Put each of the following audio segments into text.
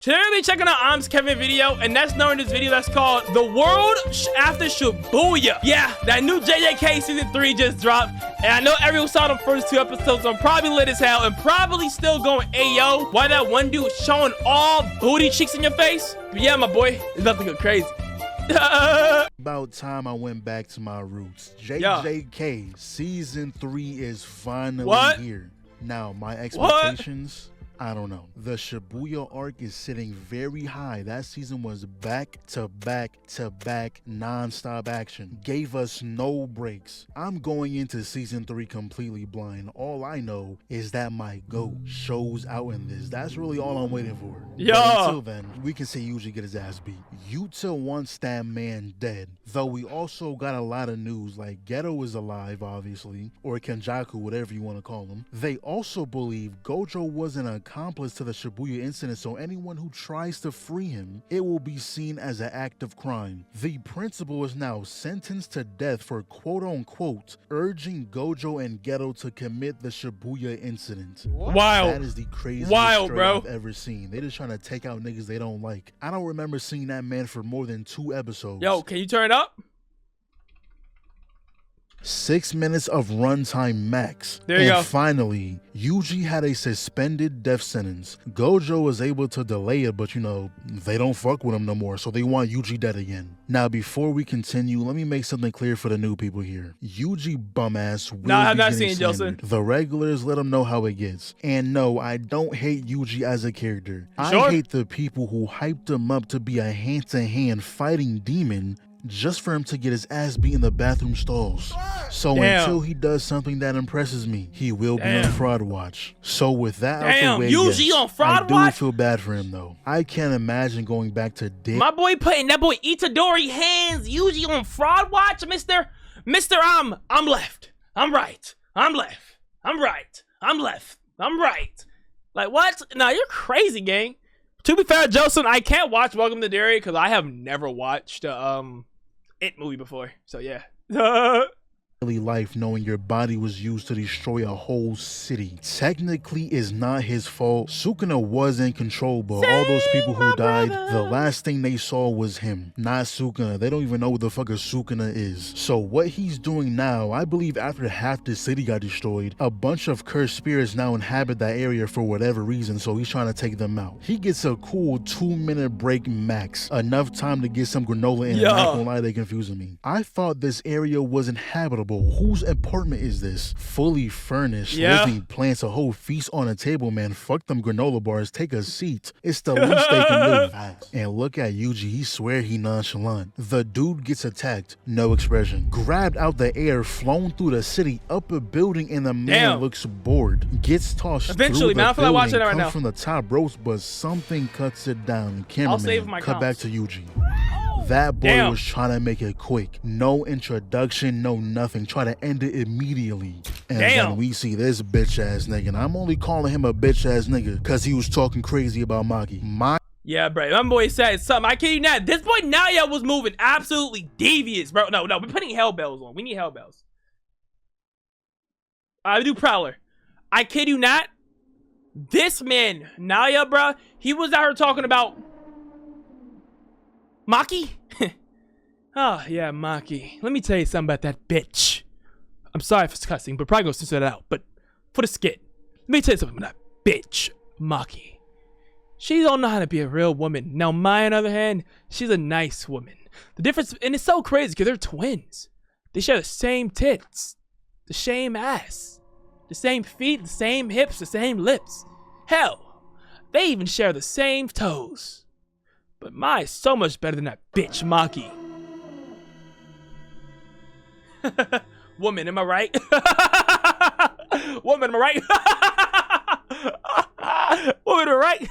Today we'll be checking out Arms Kevin video, and that's known in this video that's called The World After Shibuya. Yeah, that new JJK season 3 just dropped, and I know everyone saw the first 2 episodes, so I'm probably lit as hell and probably still going ayo. Why that one dude showing all booty cheeks in your face? But yeah, my boy, it's about to go crazy. About time I went back to my roots. JJK season 3 is finally here. Now, my expectations, I don't know. The Shibuya arc is sitting very high. That season was back to back to back non-stop action. Gave us no breaks. I'm going into season 3 completely blind. All I know is that my GOAT shows out in this. That's really all I'm waiting for. Yeah. But until then, we can say Yuji get his ass beat. Yuta wants that man dead. Though we also got a lot of news, like Geto is alive, obviously, or Kenjaku, whatever you want to call him. They also believe Gojo was an accomplice to the Shibuya incident, so anyone who tries to free him, it will be seen as an act of crime. The principal is now sentenced to death for quote-unquote urging Gojo and Geto to commit the Shibuya incident. Wild. That is the craziest bro. I've ever seen. They just trying to take out niggas they don't like. I don't remember seeing that man for more than 2 episodes. Yo, can you turn it up? 6 minutes of runtime max. There you go. And finally, Yuji had a suspended death sentence. Gojo was able to delay it, but you know, they don't fuck with him no more, so they want Yuji dead again. Now, before we continue, let me make something clear for the new people here. Yuji bum-ass will I've be not getting seen slandered. Jelson. The regulars, let them know how it gets. And no, I don't hate Yuji as a character. Sure. I hate the people who hyped him up to be a hand-to-hand fighting demon just for him to get his ass beat in the bathroom stalls. So until he does something that impresses me, he will be on fraud watch. So with that out the way, Yuji on fraud I watch? do feel bad for him though. I can't imagine going back to dick. My boy putting that boy Itadori hands Yuji on fraud watch, Mister I'm left. I'm right. I'm left. I'm right. I'm left. I'm right. Like what? Nah, you're crazy, gang. To be fair, Joseph, I can't watch Welcome to Derry because I have never watched It movie before. So yeah. Life knowing your body was used to destroy a whole city technically is not his fault. Sukuna was in control, but all those people who died, the last thing they saw was him, not Sukuna. They don't even know what the fuck a Sukuna is. So what he's doing now, I believe after half the city got destroyed, a bunch of cursed spirits now inhabit that area for whatever reason, so he's trying to take them out. He gets a cool 2-minute break max, enough time to get some granola in. I'm not gonna lie, they confusing me. I thought this area was inhabitable. Whose apartment is this? Fully furnished, living plants, a whole feast on a table, man. Fuck them granola bars, take a seat. It's the least they can do. And look at Yuji, he swear he nonchalant. The dude gets attacked, no expression. Grabbed out the air, flown through the city, up a building, and the man looks bored. Gets tossed Eventually, through man, the I feel like watching building, it right now. comes from the top ropes, but something cuts it down. I'll save Cameraman, my cut back comps. to Yuji. That boy was trying to make it quick. No introduction, no nothing. Try to end it immediately. And then we see this bitch ass nigga. And I'm only calling him a bitch ass nigga because he was talking crazy about Maki. Yeah, bro. My boy said something. I kid you not. This boy Naya was moving absolutely devious, bro. No, we're putting hell bells on. We need hell bells. I do Prowler. I kid you not. This man, Naya, bro, he was out here talking about Maki? Oh, yeah, Maki. Let me tell you something about that bitch. I'm sorry for cussing, but probably gonna censor that out. But for the skit, let me tell you something about that bitch, Maki. She don't know how to be a real woman. Now, Maya, on the other hand, she's a nice woman. The difference, and it's so crazy because they're twins. They share the same tits, the same ass, the same feet, the same hips, the same lips. Hell, they even share the same toes. But Maya's so much better than that bitch, Maki. Woman, am I right? Woman, am I right? Woman, am I right?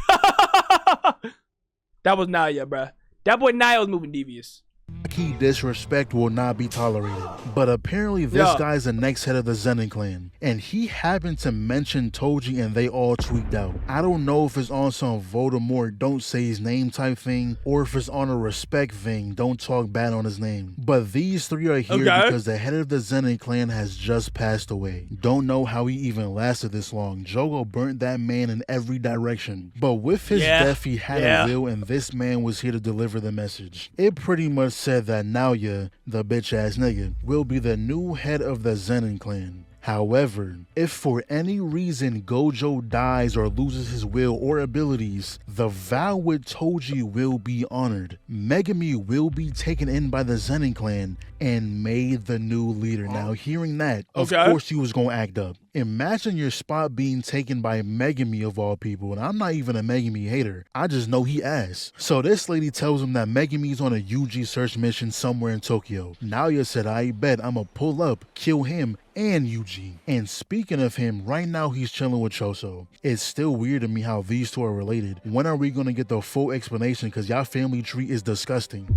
That was Naya, bruh. That boy Naya was moving devious. Key disrespect will not be tolerated. But apparently this guy's the next head of the Zenin clan, and he happened to mention Toji and they all tweaked out. I don't know if it's on some Voldemort don't say his name type thing, or if it's on a respect thing, don't talk bad on his name. But these three are here because the head of the Zenin clan has just passed away. Don't know how he even lasted this long. Jogo burnt that man in every direction. But with his death, he had a will, and this man was here to deliver the message. It pretty much said that Naoya, the bitch ass nigga, will be the new head of the Zenin clan. However, if for any reason Gojo dies or loses his will or abilities, the vow with Toji will be honored. Megumi will be taken in by the Zenin clan and made the new leader. Now, hearing that, of course he was gonna act up. Imagine your spot being taken by Megumi of all people, and I'm not even a Megumi hater. I just know he ass. So this lady tells him that Megumi's on a Yuji search mission somewhere in Tokyo. Naoya said, I bet I'ma pull up, kill him, and Yuji. And speaking of him, right now he's chilling with Choso. It's still weird to me how these two are related. When are we gonna get the full explanation? Because y'all family tree is disgusting.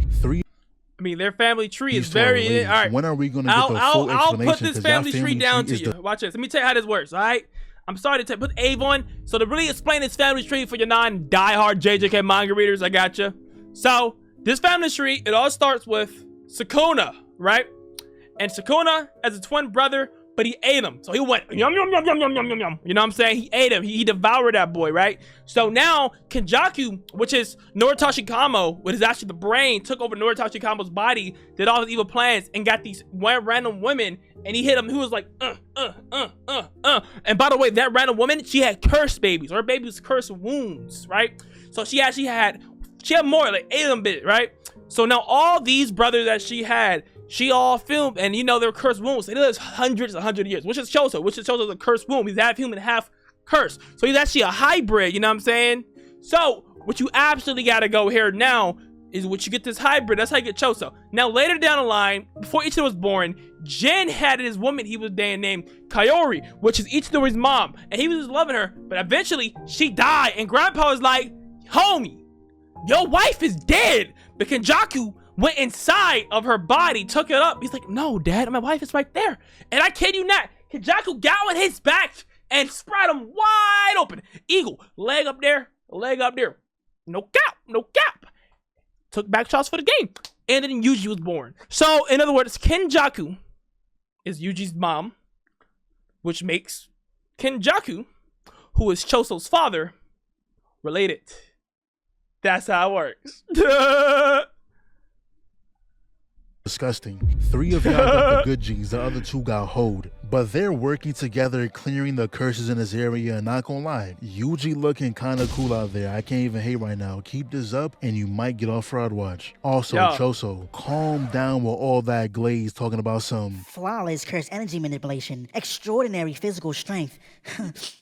I mean, their family tree is very... All right. When are we going to get the full explanation? I'll put this family tree down to you. Watch this. Let me tell you how this works, all right? I'm sorry to put Ave on. So to really explain this family tree for your non-diehard JJK manga readers, I got you. So this family tree, it all starts with Sukuna, right? And Sukuna has a twin brother, but he ate him. So he went yum, yum, yum, yum, yum, yum, yum, yum. You know what I'm saying? He ate him. He devoured that boy, right? So now Kenjaku, which is Noritashi Kamo, which is actually the brain, took over Noritashi Kamo's body, did all his evil plans, and got these random women, and he hit him. He was like, And by the way, that random woman, she had cursed babies. Her baby was cursed wounds, right? So she actually had more, like 8 of them bit, right? So now all these brothers that she had, she all filmed, and you know they're cursed wounds. They live hundreds and hundreds of years, which is Choso's a cursed womb. He's half human, half cursed. So he's actually a hybrid, you know what I'm saying? So what you absolutely gotta go here now is what you get this hybrid. That's how you get Choso. Now later down the line, before Ichiro was born, Jin had his woman he was named Kaori, which is Ichidori's mom, and he was just loving her. But eventually she died, and Grandpa was like, homie, your wife is dead. But Kenjaku went inside of her body, took it up. He's like, no, Dad, my wife is right there. And I kid you not, Kenjaku got on his back and spread him wide open. Eagle, leg up there. No cap, no cap. Took back shots for the game. And then Yuji was born. So, in other words, Kenjaku is Yuji's mom, which makes Kenjaku, who is Choso's father, related. That's how it works. Disgusting. 3 of y'all got the good genes, the other 2 got hoed. But they're working together, clearing the curses in this area, and not gonna lie, Yuji looking kinda cool out there. I can't even hate right now. Keep this up and you might get off Fraud Watch. Also, Choso, calm down with all that glaze talking about some flawless curse energy manipulation, extraordinary physical strength.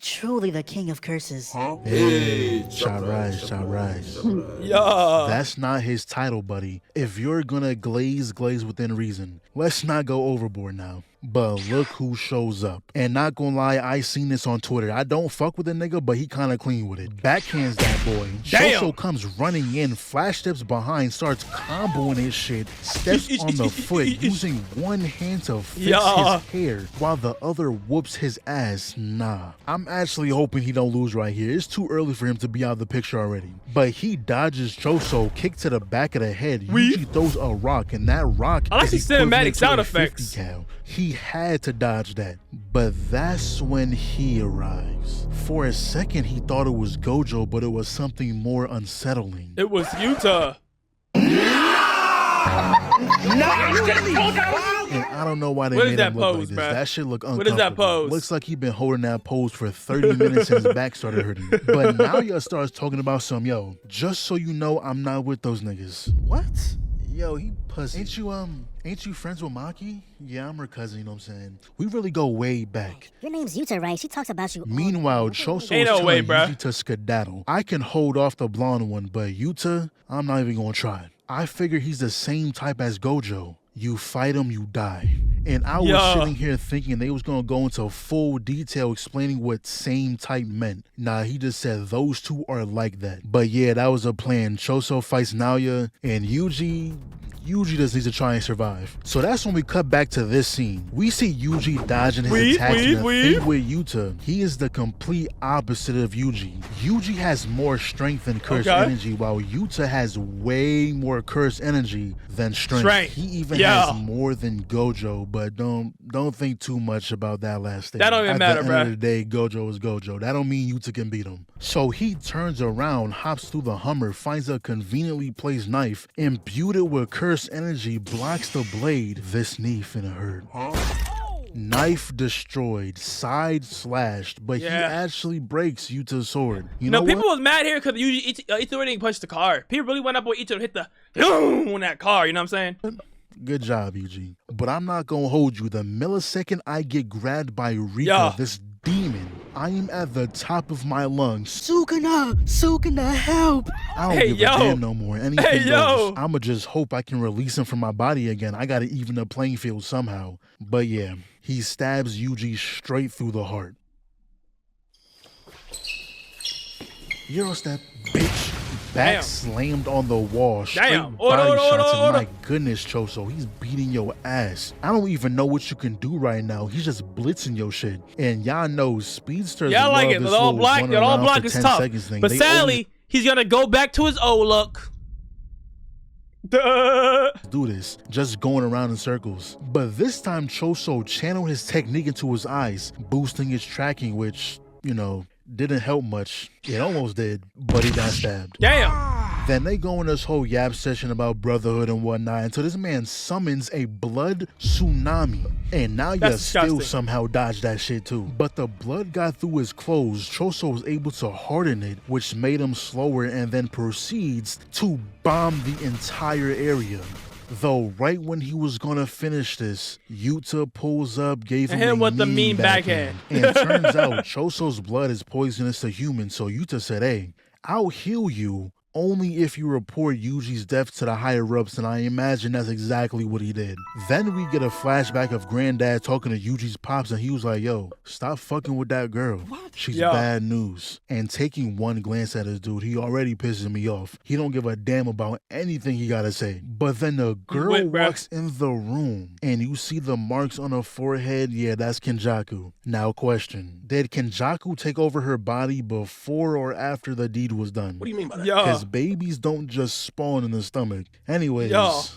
Truly the king of curses. Hey, shot rise. Yeah. That's not his title, buddy. If you're gonna glaze within reason. Let's not go overboard now. But look who shows up. And not gonna lie, I seen this on Twitter. I don't fuck with the nigga, but he kinda clean with it. Backhands that boy. Choso comes running in, flash steps behind, starts comboing his shit, steps on the foot, using one hand to fix his hair, while the other whoops his ass. Nah. I'm actually hoping he don't lose right here. It's too early for him to be out of the picture already. But he dodges Choso, kick to the back of the head. Yuji throws a rock, and that rock I like the cinematic sound effects. He had to dodge that, but that's when he arrives. For a second, he thought it was Gojo, but it was something more unsettling. It was Yuta. And I don't know why they made him look like this. That shit look uncomfortable. What is that pose? Looks like he been holding that pose for 30 minutes and his back started hurting. But now y'all starts talking about some, yo, just so you know, I'm not with those niggas. What? Yo, he pussy. Ain't you friends with Maki? Yeah, I'm her cousin, you know what I'm saying? We really go way back. Your name's Yuta, right? She talks about you. Meanwhile, Choso is telling Yuji to skedaddle. I can hold off the blonde one, but Yuta, I'm not even gonna try. I figure he's the same type as Gojo. You fight him, you die. And I was sitting here thinking they was gonna go into full detail explaining what same type meant. Nah, he just said those two are like that. But yeah, that was a plan. Choso fights Naoya, and Yuji Yuji just needs to try and survive. So that's when we cut back to this scene. We see Yuji dodging his attacks in a thing with Yuta. He is the complete opposite of Yuji. Yuji has more strength and cursed energy, while Yuta has way more cursed energy than strength. He even has more than Gojo, but don't think too much about that last thing. That don't even matter, bro. At the end of the day, Gojo is Gojo. That don't mean Yuta can beat him. So he turns around, hops through the Hummer, finds a conveniently placed knife, imbued it with cursed energy, blocks the blade. This knee finna hurt. Knife destroyed, side slashed, but he actually breaks Yuta's sword. You know people was mad here because Ito didn't punch the car. People really went up with Ito to hit the on that car, you know what I'm saying? Good job, Yuji. But I'm not gonna hold you. The millisecond I get grabbed by Rika, this demon, I am at the top of my lungs. Sukuna, help! I don't give a damn no more. Anything goes. I'ma just hope I can release him from my body again. I gotta even the playing field somehow. But yeah, he stabs Yuji straight through the heart. Euro step, bitch. Back slammed on the wall. Straight body shots. And my goodness, Choso, he's beating your ass. I don't even know what you can do right now. He's just blitzing your shit. And y'all know speedsters. Yeah, I like it. The all black is tough. But sadly, he's gonna go back to his old look. Do this, just going around in circles. But this time, Choso channeled his technique into his eyes, boosting his tracking, which, you know, didn't help much. It almost did, but he got stabbed. Damn. Then they go in this whole yap session about brotherhood and whatnot until this man summons a blood tsunami. And now you still somehow dodge that shit too. But the blood got through his clothes. Choso was able to harden it, which made him slower, and then proceeds to bomb the entire area. Though right when he was gonna finish this, Yuta pulls up, gave him with the mean backhand. And it turns out Choso's blood is poisonous to humans, so Yuta said, hey, I'll heal you only if you report Yuji's death to the higher-ups, and I imagine that's exactly what he did. Then we get a flashback of Granddad talking to Yuji's pops, and he was like, yo, stop fucking with that girl. What? She's bad news. And taking one glance at this dude, he already pisses me off. He don't give a damn about anything he gotta say. But then the girl walks in the room, and you see the marks on her forehead. Yeah, that's Kenjaku. Now question, did Kenjaku take over her body before or after the deed was done? What do you mean by that? Babies don't just spawn in the stomach. Anyways,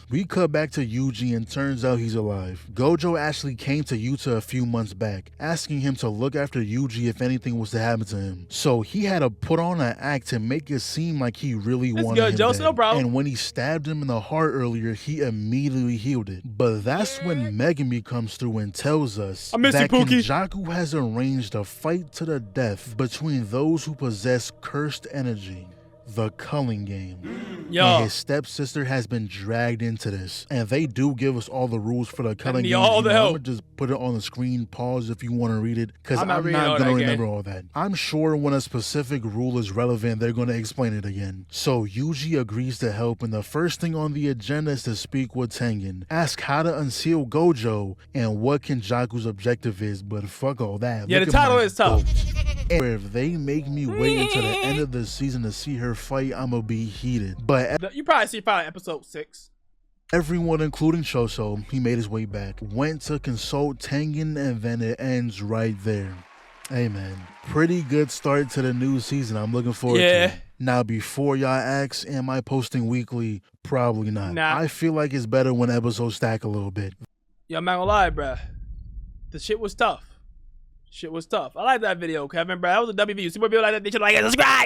we cut back to Yuji, and turns out he's alive. Gojo actually came to Yuta a few months back, asking him to look after Yuji if anything was to happen to him. So he had to put on an act to make it seem like he really wanted him dead. No problem. And when he stabbed him in the heart earlier, he immediately healed it. But that's when Megumi comes through and tells us that Kenjaku has arranged a fight to the death between those who possess cursed energy. The culling game. And his stepsister has been dragged into this. And they do give us all the rules for the culling game. I'm gonna just put it on the screen, pause if you want to read it, because I'm not gonna remember all that. I'm sure when a specific rule is relevant, they're gonna explain it again. So Yuji agrees to help, and the first thing on the agenda is to speak with Tengen, ask how to unseal Gojo, and what Kenjaku's objective is, but fuck all that. Yeah, the title is tough. If they make me wait until the end of the season to see her fight, I'ma be heated. But you probably see episode 6. Everyone, including Choso, he made his way back, went to consult Tengen, and then it ends right there. Hey man, pretty good start to the new season. I'm looking forward to it. Now, before y'all ask, am I posting weekly? Probably not. I feel like it's better when episodes stack a little bit. Yo, I'm not gonna lie, bruh. The shit was tough. I like that video, Kevin, bro. That was a WV. You see more people like that, they should like it. Subscribe!